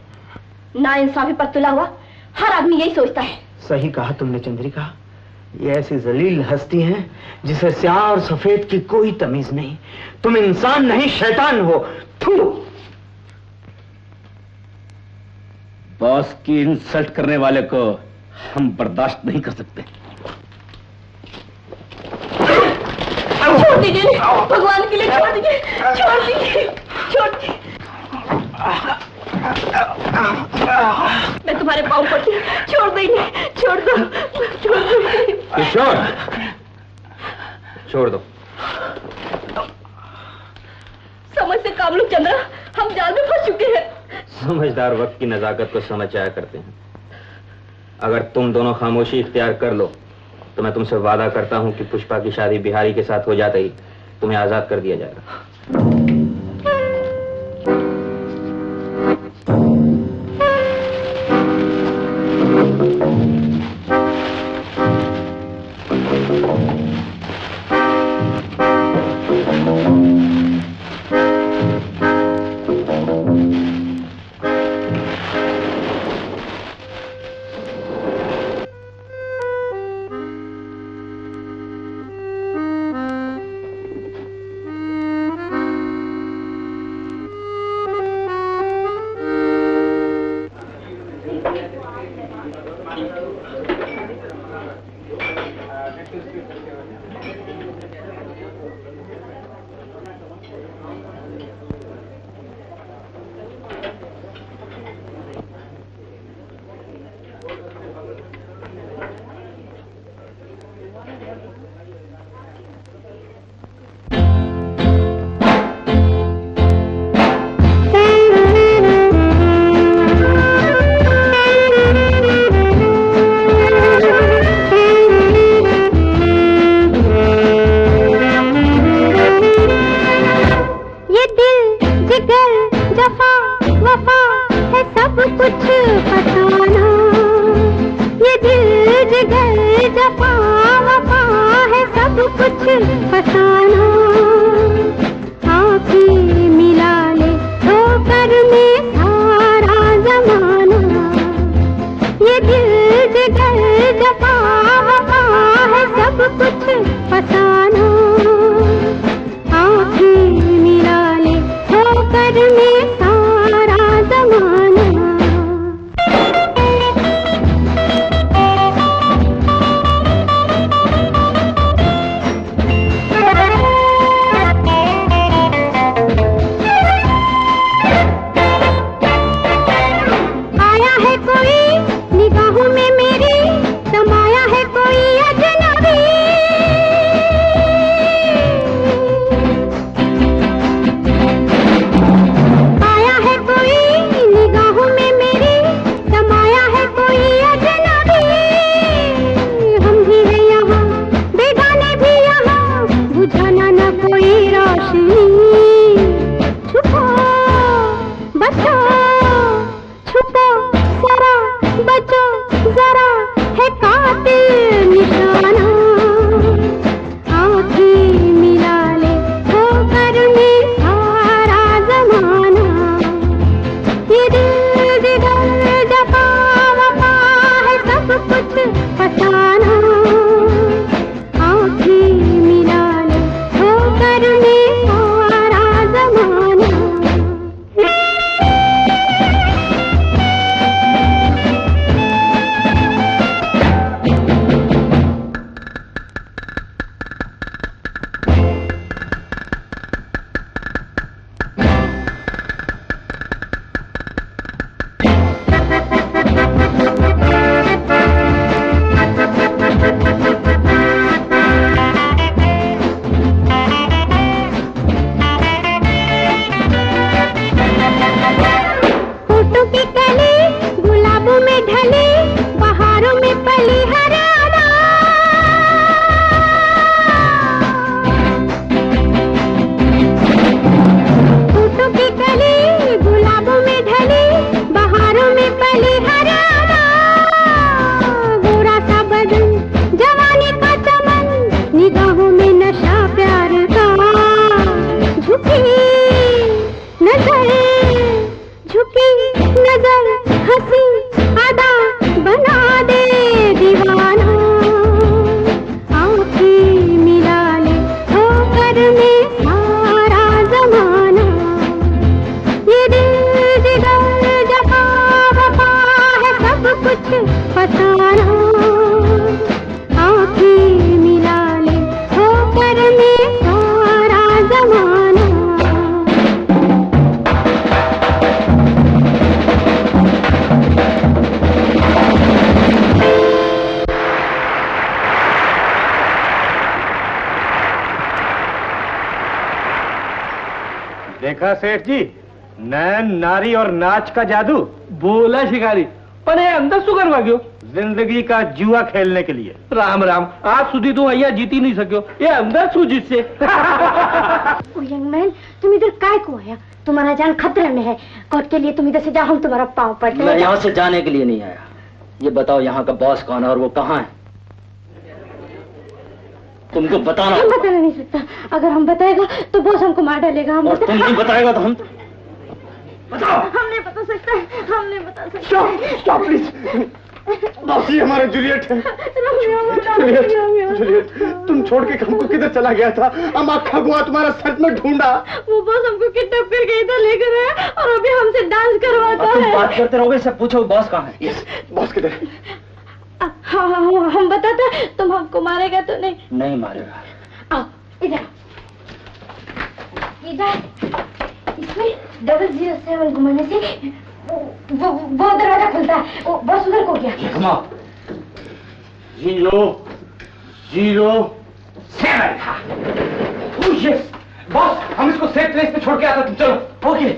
Speaker 9: नाइंसाफी पर तुला हुआ हर आदमी यही सोचता है।
Speaker 8: सही कहा तुमने चंद्रिका, ये ऐसी जलील हस्ती हैं जिसे स्याह और सफेद की कोई तमीज नहीं। तुम इंसान नहीं शैतान हो। थू।
Speaker 6: बॉस की इंसल्ट करने वाले को हम बर्दाश्त नहीं कर सकते।
Speaker 9: छोड़ दीजिए, भगवान के लिए छोड़ दीजिए, छोड़ दीजिए, छोड़ दीजिए। मैं तुम्हारे पाँव पड़ती हूँ, छोड़ दीजिए, छोड़ दो, छोड़ दो।
Speaker 7: किशोर, छोड़ दो।
Speaker 9: समझ से काम लो चंद्रा, हम जाल में फंस चुके हैं।
Speaker 7: समझदार वक्त की नजाकत को समझ जाया करते हैं। अगर तुम दोनों खामोशी इख्तियार कर लो तो मैं तुमसे वादा करता हूं कि पुष्पा की शादी बिहारी के साथ हो जाते ही तुम्हें आजाद कर दिया जाएगा।
Speaker 10: देखा सेठ जी, नैन नारी और नाच का जादू।
Speaker 8: बोला शिकारी, पण हे अंदर શું કરવા ગયો?
Speaker 10: जिंदगी का जुआ खेलने के लिए।
Speaker 8: राम राम, आज સુધી તું અહીંયા જીતી નહીં શક્યો, એ અંદર શું જીતશે?
Speaker 2: ओ यंग मैन, तुम इधर काय को आया? तुम्हारा जान खतरे में है। कोर्ट के लिए तुम इधर से जाओ, हम तुम्हारा पाँव पड़ते
Speaker 5: मैं
Speaker 2: हैं।
Speaker 5: यहाँ से जाने के लिए नहीं आया। ये बताओ यहाँ का बॉस कौन है और वो कहाँ है? तुमको बताना।
Speaker 2: हम बता नहीं सकता। अगर हम बताएगा तो बॉस हमको मार डालेगा। हम
Speaker 5: और तुम नहीं बताएगा तो हम
Speaker 2: बताओ। हम नहीं बता सकते, हम नहीं बता सकते।
Speaker 10: Stop please. बॉस, ये हमारा जूलियट है। जूलियट, तुम छोड़ के हमको किधर चला गया था? हम आखा गोवा तुम्हारा सच में ढूंढा।
Speaker 2: वो बॉस हमको किडनैप करके इधर लेकर आया और अभी हमसे डांस करवाता
Speaker 5: तुम
Speaker 2: है।
Speaker 5: बात करते रहोगे, सब पूछो बॉस कहाँ है?
Speaker 10: यस, बॉस किधर है?
Speaker 2: हाँ, हम बताते, तुम हमको मारेगा तो नहीं?
Speaker 5: नहीं मारेगा।
Speaker 2: आओ इधर, इधर इसमें 007 घुमाने से वो दरवाजा खुलता है। वो बॉस उधर को गया।
Speaker 10: 007। बॉस, हम इसको सेफ प्लेस पे छोड़ के आते, तुम चलो। ओके।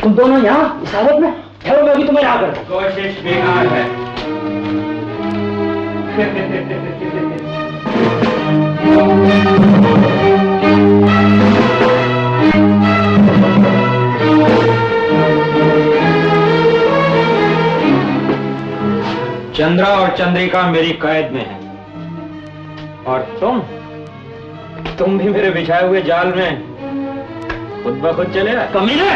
Speaker 5: तुम दोनों यहाँ इस हालत में? ठहरो, मैं अभी तुम्हें यहाँ करता हूँ।
Speaker 10: कोशिश बेकार है।
Speaker 7: चंद्रा और चंद्रिका मेरी कैद में है और तुम भी मेरे बिछाए हुए जाल में खुद ब खुद चले आए।
Speaker 5: कमीने!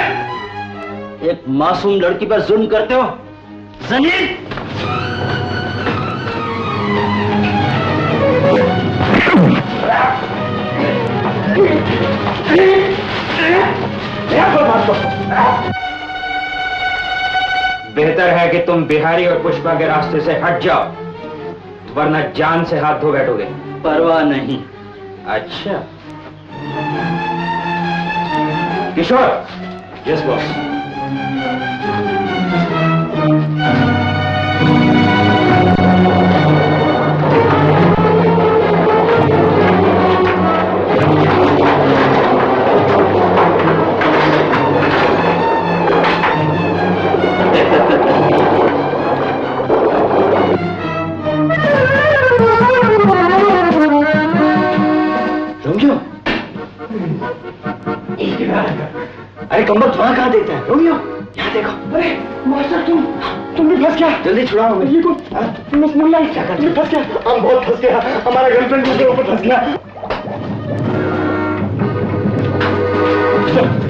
Speaker 5: एक मासूम लड़की पर जुल्म करते हो, जलील!
Speaker 7: बेहतर है कि तुम बिहारी और पुष्पा के रास्ते से हट जाओ, वरना जान से हाथ धो बैठोगे।
Speaker 5: परवाह नहीं।
Speaker 7: अच्छा किशोर। Yes boss.
Speaker 5: अरे कमर थोड़ा कहाँ देता है? रोमियो, यहाँ देखो।
Speaker 10: अरे मास्टर, तुम भी फंस गया।
Speaker 5: जल्दी छुड़ाओ मुझे।
Speaker 10: ये कौन? मुल्ला क्या कर? फंस गया। हम बहुत फंस गया। हमारा गर्लफ्रेंड मुझे ऊपर फंस गया।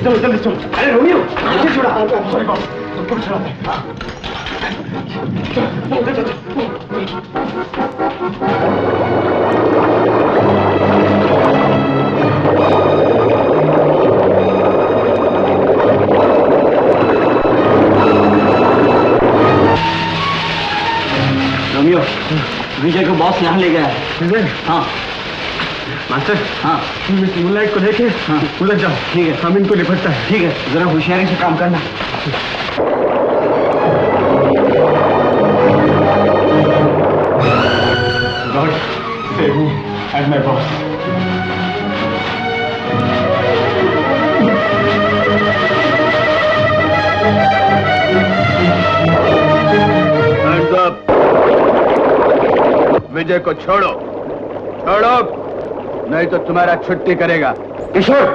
Speaker 10: चलो जल्दी चलो।
Speaker 5: अरे रोमियो, जल्दी छुड़ा।
Speaker 10: सॉरी बॉस, तुमको छुड़ाते हैं।
Speaker 5: रोमियो, विजय को बॉस यहाँ ले गया है। हाँ
Speaker 10: मास्टर,
Speaker 5: हाँ,
Speaker 10: तुम इस मूनलाइट को लेके उलझ जाओ।
Speaker 5: ठीक है,
Speaker 10: हम इनको निपटता है।
Speaker 5: ठीक है, जरा होशियारी से काम करना।
Speaker 10: God save me and my boss.
Speaker 6: Hands up. Vijay को छोड़ो, छोड़ो, नहीं तो तुम्हारा छुट्टी करेगा।
Speaker 10: किशोर,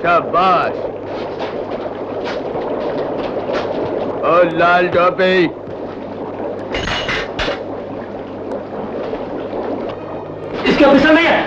Speaker 6: शाबाश। ओ लाल टोपी,
Speaker 5: इसके ऑफिसर नहीं है।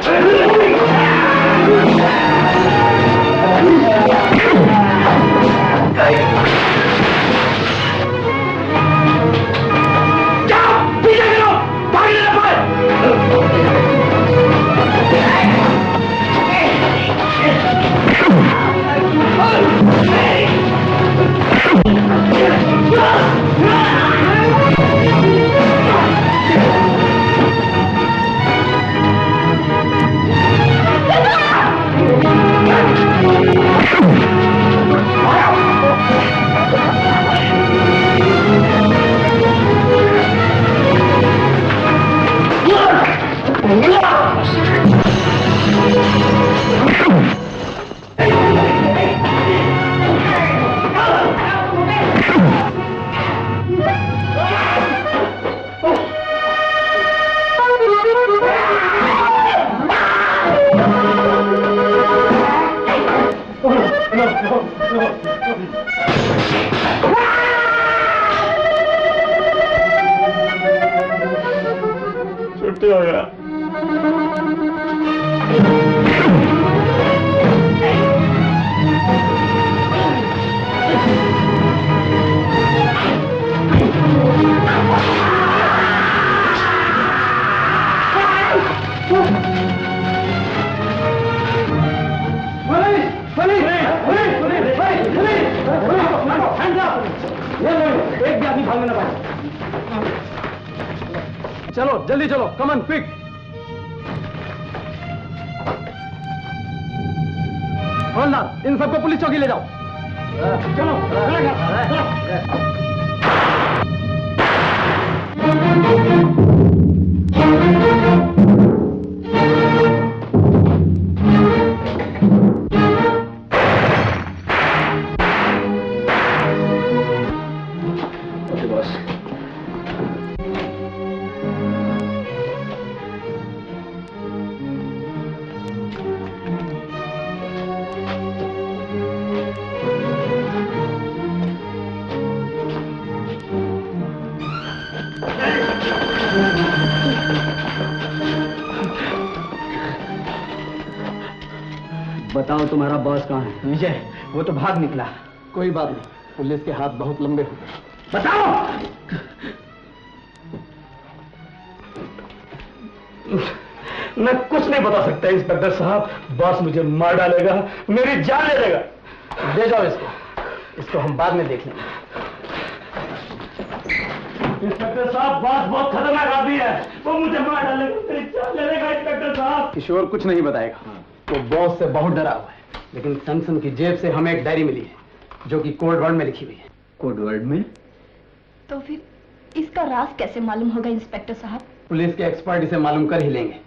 Speaker 8: छुट्टी हो गया। एक भी आदमी भागने ना पाए। चलो जल्दी चलो, कम ऑन क्विक। हवलदार, इन सबको पुलिस चौकी ले जाओ। चलो बताओ तुम्हारा बॉस कहाँ है?
Speaker 10: विजय, वो तो भाग निकला।
Speaker 8: कोई बात नहीं, पुलिस के हाथ बहुत लंबे हो गए।
Speaker 10: बताओ। मैं कुछ नहीं बता सकता इंस्पेक्टर साहब, बॉस मुझे मार डालेगा, मेरी जान ले लेगा।
Speaker 8: ले जाओ इसको हम बाद में देख लेंगे।
Speaker 10: इंस्पेक्टर साहब, बॉस बहुत खतरनाक आदमी है, वो मुझे मार डालेगा, मेरी जान ले लेगा। इंस्पेक्टर साहब,
Speaker 8: किशोर कुछ नहीं बताएगा, वो बॉस से बहुत डरा हुआ है। लेकिन सैमसन की जेब से हमें एक डायरी मिली है जो कि कोड वर्ड में लिखी हुई है।
Speaker 3: कोड वर्ड में?
Speaker 9: तो फिर इसका राज कैसे मालूम होगा इंस्पेक्टर साहब?
Speaker 8: पुलिस के एक्सपर्ट इसे मालूम कर ही लेंगे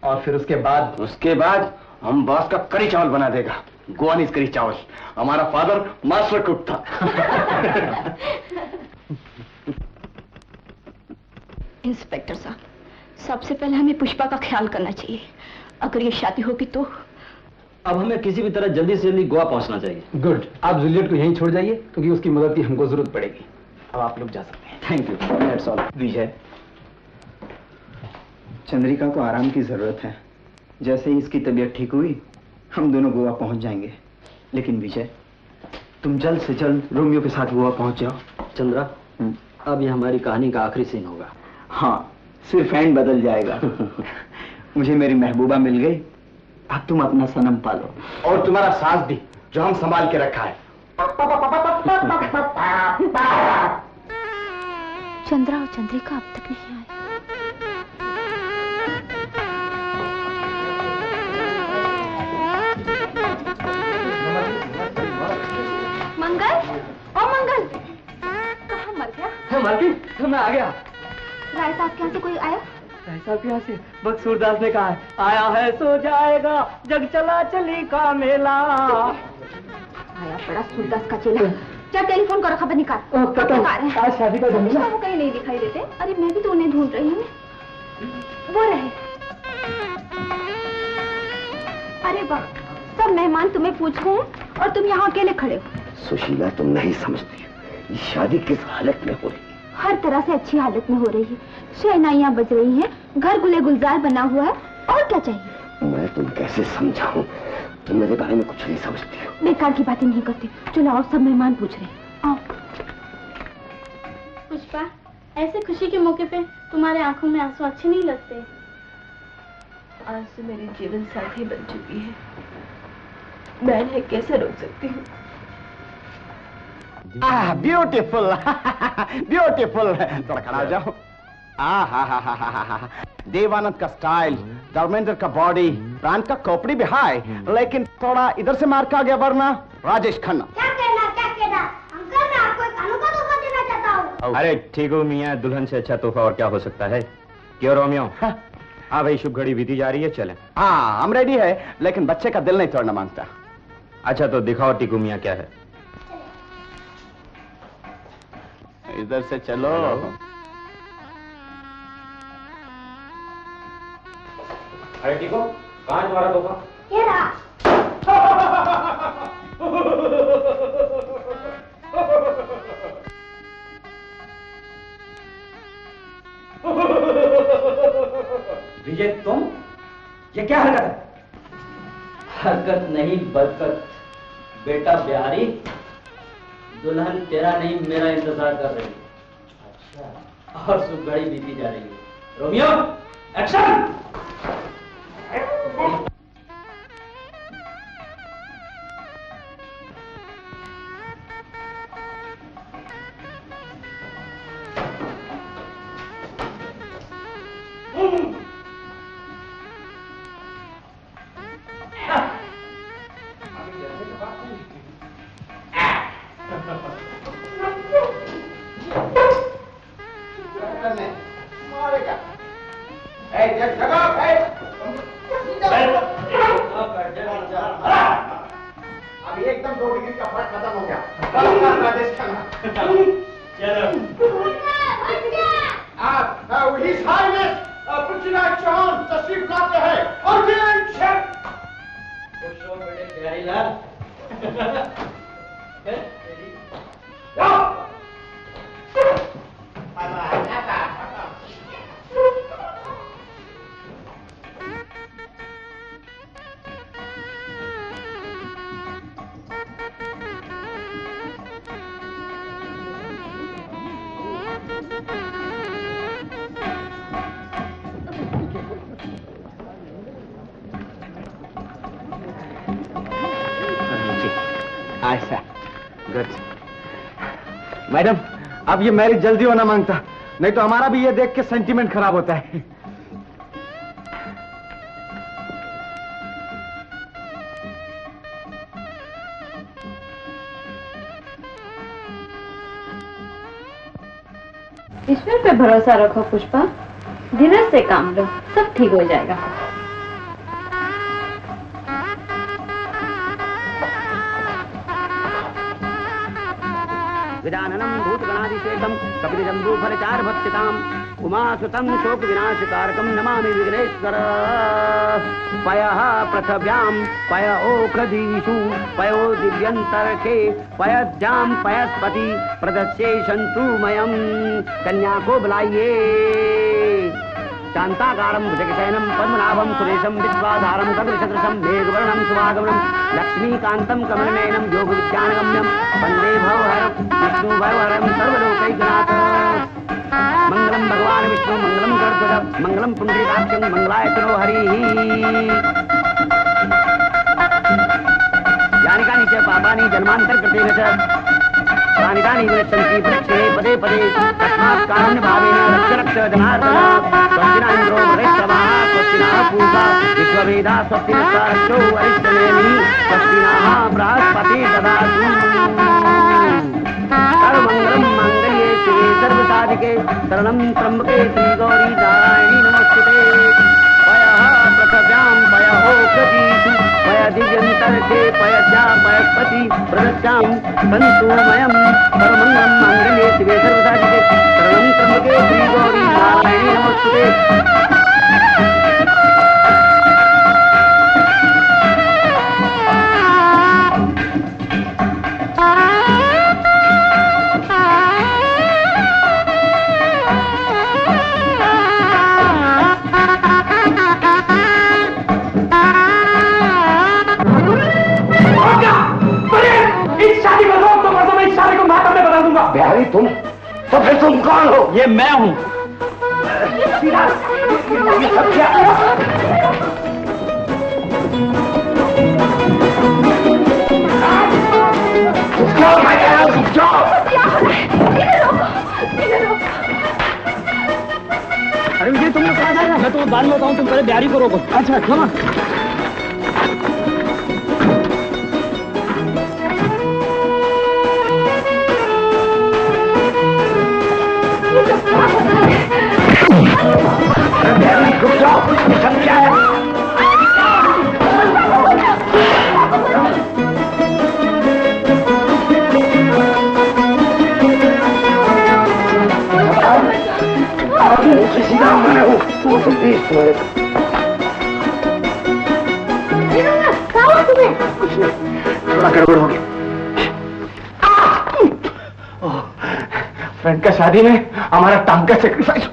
Speaker 8: और फिर उसके बाद
Speaker 3: हम बॉस का करी चावल बना देगा। गोवानीज करी चावल। हमारा फादर मास्टर कुक था।
Speaker 9: इंस्पेक्टर साहब, सबसे पहले हमें पुष्पा का ख्याल करना चाहिए। अगर ये शादी होगी तो?
Speaker 5: अब हमें किसी भी तरह जल्दी से जल्दी गोवा पहुंचना चाहिए।
Speaker 8: गुड, आप जूलियट को यहीं छोड़ जाइए क्योंकि उसकी मदद की हमको जरूरत पड़ेगी। अब आप लोग जा सकते हैं।
Speaker 3: Thank you, that's all. Vijay, Chandrika को आराम की जरूरत है। जैसे ही इसकी तबीयत ठीक हुई हम दोनों गोवा पहुंच जाएंगे। लेकिन विजय, तुम जल्द से जल्द रोमियो के साथ गोवा पहुंच जाओ।
Speaker 5: चंद्रा, अब ये हमारी कहानी का आखिरी सीन होगा।
Speaker 3: हाँ, सिर्फ एंड बदल जाएगा। मुझे मेरी महबूबा मिल गई, अब तुम अपना सनम पालो।
Speaker 10: और तुम्हारा सास भी, जो हम संभाल के रखा है।
Speaker 9: चंद्रा और चंद्रिका अब तक नहीं आए। मंगल, ओ मंगल, कहाँ मर गया?
Speaker 8: मालकिन, मैं आ गया।
Speaker 9: राय साहब के यहाँ से कोई आया?
Speaker 8: राय साहब के यहाँ से बस सूरदास ने कहा है, आया है सो जाएगा जग चला चली का मेला।
Speaker 9: आया बड़ा सूरदास का चेला। क्या टेलीफोन करो, खबर निकाल।
Speaker 8: आज शादी का दिन है।
Speaker 9: वो कहीं नहीं दिखाई देते। अरे मैं भी तो उन्हें ढूंढ रही हूँ। वो रहे। अरे वाह, सब मेहमान तुम्हें पूछ रहे हैं और तुम यहाँ अकेले खड़े हो।
Speaker 4: सुशीला, तुम नहीं समझती, ये शादी किस हालत में हो रही है?
Speaker 9: हर तरह से अच्छी हालत में हो रही है। शहनाइयाँ बज रही हैं, घर गुले गुलजार बना हुआ है, और क्या चाहिए?
Speaker 4: मैं तुम कैसे समझाऊं, तुम मेरे बारे में कुछ नहीं समझती हो।
Speaker 9: बेकार की बातें नहीं करती। चलो आओ, सब मेहमान पूछ रहे हैं। आओ।
Speaker 1: पुष्पा, ऐसे खुशी के मौके पे तुम्हारे आंखों में आंसू अच्छे नहीं लगते।
Speaker 9: आंसू मेरी जीवन साथी बन चुकी है, मैं इन्हें कैसे रोक सकती हूँ?
Speaker 10: ब्यूटीफुल। ब्यूटीफुल। थोड़ा खड़ा हो जाओ। देवानंद का स्टाइल, धर्मेंद्र का बॉडी, प्राण का खोपड़ी भी हाय, लेकिन थोड़ा इधर से मार का गया, वरना राजेश खन्ना।
Speaker 2: क्या कहना अंकल, मैं आपको एक अनोखा तोहफा देना चाहता हूँ।
Speaker 7: अरे ठीक हो मियाँ, दुल्हन से अच्छा तोहफा और क्या हो सकता है। क्यों रोमियो? हाँ भाई, शुभ घड़ी बीती जा रही है, चलें।
Speaker 10: हाँ, हम रेडी है, लेकिन बच्चे का दिल नहीं तोड़ना मांगता।
Speaker 7: अच्छा तो दिखाओ टीकू मियाँ क्या है।
Speaker 10: इधर से चलो।
Speaker 7: अरे टीकू, कहाँ है तुम्हारा तोहफा?
Speaker 2: ये रहा।
Speaker 5: विजय तुम, ये क्या हरकत है? हरकत नहीं बरकत। बेटा बिहारी, दुल्हन तेरा नहीं मेरा इंतजार कर रही है। अच्छा। और सुख घड़ी बीती जा रही है। Romeo, action!
Speaker 10: अभी एकदम 2 डिग्री का फर्क खत्म हो गया। राजेश खन्ना His Highness पृथ्वीराज चौहान तशरीफ लाते हैं।
Speaker 5: बिहारी लाल,
Speaker 10: ऐसा गुड। मैडम, अब ये मैरिज जल्दी होना मांगता, नहीं तो हमारा भी ये देख के सेंटीमेंट खराब होता है।
Speaker 9: ईश्वर पे भरोसा रखो पुष्पा, धीरज से काम लो, सब ठीक हो जाएगा।
Speaker 11: गजाननं भूतगणाधिसेवितं कपिलजम्बूफलचार भक्षिताम् उमासुतं शोक विनाशकारकं नमामि विघ्नेश्वर। पयः पृथिव्यां पय ओखधीषु पयो दिव्यन्तरिक्षे पयद्यां पयस्पति प्रदस्येषन्तु मयं। कन्या को बुलाइए। शांताकारं भुजगशयनं पद्मनाभं सुरेशं विश्वाधारं गगनसदृशं मेघवर्णं शुभागमनं लक्ष्मीकान्तं कमलनयनं योगविज्ञानगम्यं वन्दे भवहरं विष्णुभवहरं सर्वलोकैकनाथ। मंगलम भगवान विष्णु मंगलम गरुड़ध्वज मंगलम पुंडरीकाक्षं मंगलायतनो हरिः। यानि कानि च पापानि जन्मान्तरकृतेन च तानि तानि विनश्यन्ति परीक्षे पदे पदे तस्मात् कारुण्यभावेन रक्ष रक्ष जनार्दन। स्वस्ति न इन्द्रो वृषभाः स्वस्ति नः पूषा विश्ववेदाः स्वस्ति नस्तारक्षो अरिष्टनेमिः स्वस्ति नः बृहस्पतिः ददातु। सर्वमङ्गलं माङ्गल्ये शिवे सर्वसाधिके शरणं त्र्यम्बके श्रीगौरी नारायणी नमोस्तुते। पयः पृथिव्यां पय ओखधीषु पय दिव्यन्तरिक्षे पयद्या पयस्पति प्रदस्यां सन्तुमयं। सर्वमङ्गलं माङ्गल्ये शिवे सर्वसाधिके शरणं त्र्यम्बके श्रीगौरी नारायणी नमोस्तुते।
Speaker 4: बिहारी तुम, तो फिर तुम कौन हो?
Speaker 5: ये मैं हूँ।
Speaker 4: ये सब क्या?
Speaker 5: अरे विजय, तुम लोग कहाँ जा रहे हो? मैं तुम्हें बाद में बताऊँ, तुम पहले बिहारी को रोको। अच्छा कम।
Speaker 4: रुक जाओ, सब क्या है? किसी काम में हूँ, वो तो 20 मिनट। कुछ नहीं, थोड़ा गड़बड़ हो गया।
Speaker 10: फ्रेंड का शादी में हमारा टांग का सेक्रीफाइस।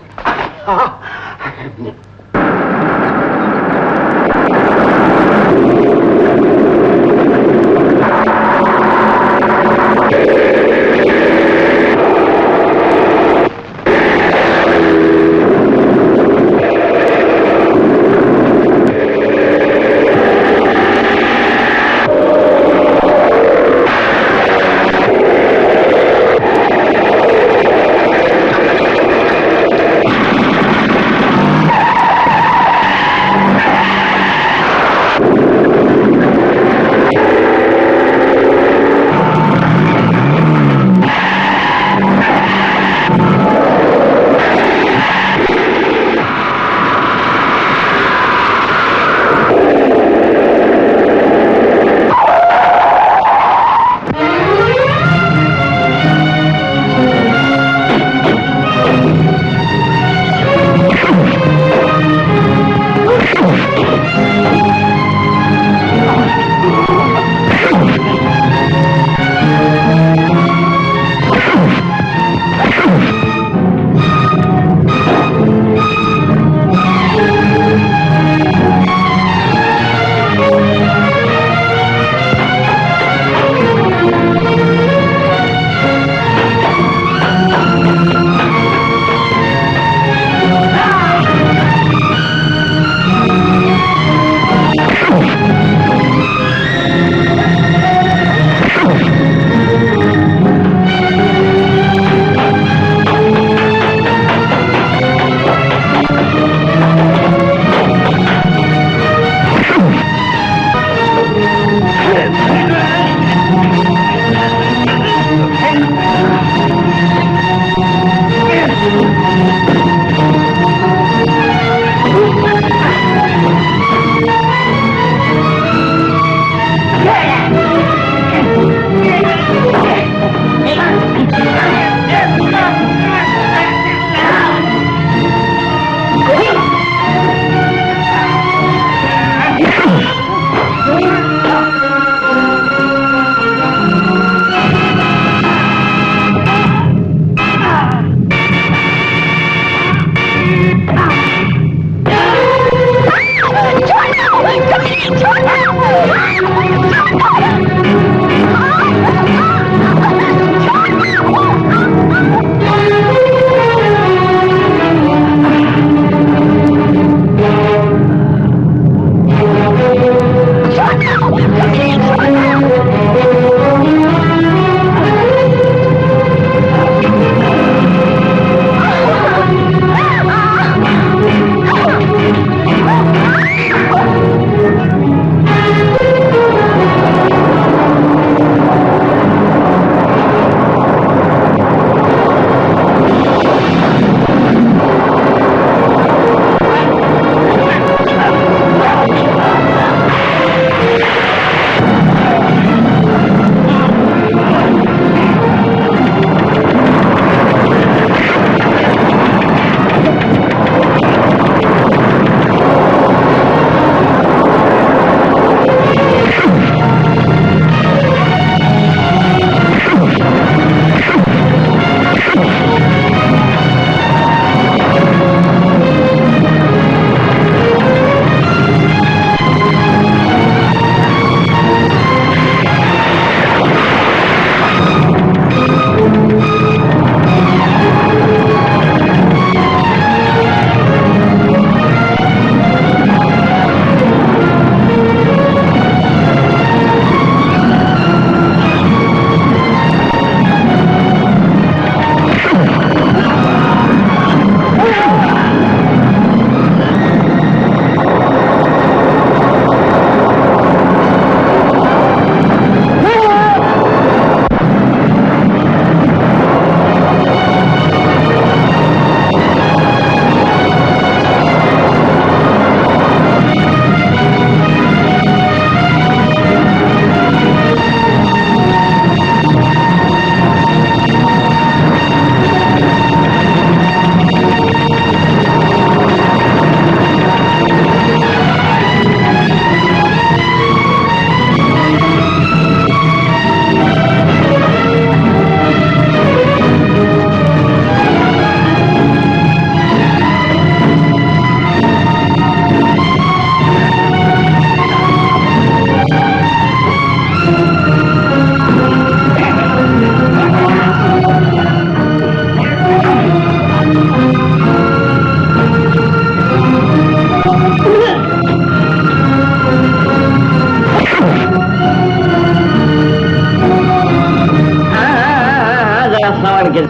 Speaker 11: संभाल के,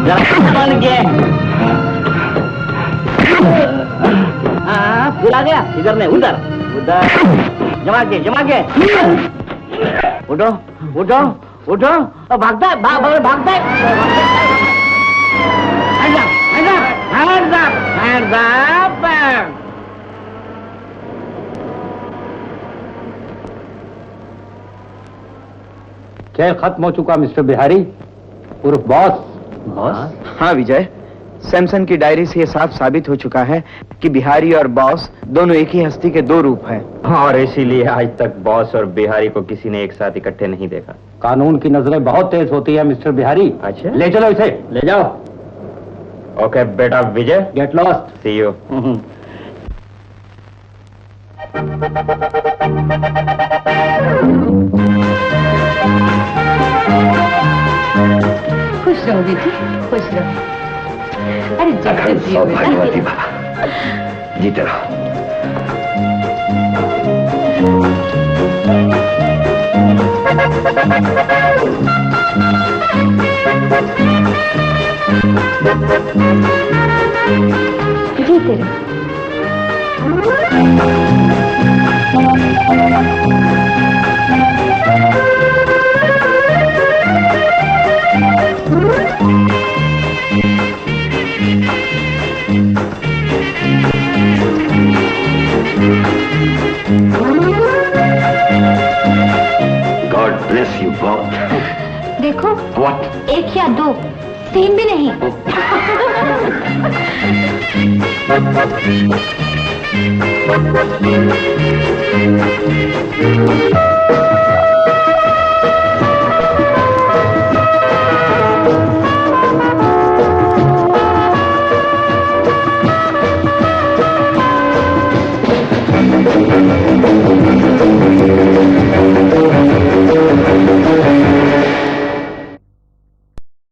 Speaker 11: जरा संभाल के। हाँ, फिर आ गया, इधर नहीं, उधर उधर, जमा के उठो उठो उठो, भागता है, भागता है। Hands up!
Speaker 6: खेल खत्म हो चुका मिस्टर बिहारी, उर्फ बॉस।
Speaker 3: बॉस? हाँ विजय, सैमसन की डायरी से ये साफ साबित हो चुका है कि बिहारी और बॉस दोनों एक ही हस्ती के दो रूप हैं।
Speaker 7: और इसीलिए आज तक बॉस और बिहारी को किसी ने एक साथ इकट्ठे नहीं देखा।
Speaker 6: कानून की नजरें बहुत तेज होती है मिस्टर बिहारी।
Speaker 7: अच्छा,
Speaker 6: ले चलो इसे, ले जाओ।
Speaker 7: ओके बेटा Vijay,
Speaker 6: get lost.
Speaker 7: See you.
Speaker 9: खुश रहो बेटी, खुश रहो। अरे जीते जियो
Speaker 4: सौभाग्यवती
Speaker 9: बेटा।
Speaker 4: बाबा, जीते रहो।
Speaker 9: जीते रहो।
Speaker 4: God bless you both.
Speaker 9: देखो,
Speaker 4: What?
Speaker 9: एक या दो, तीन भी नहीं।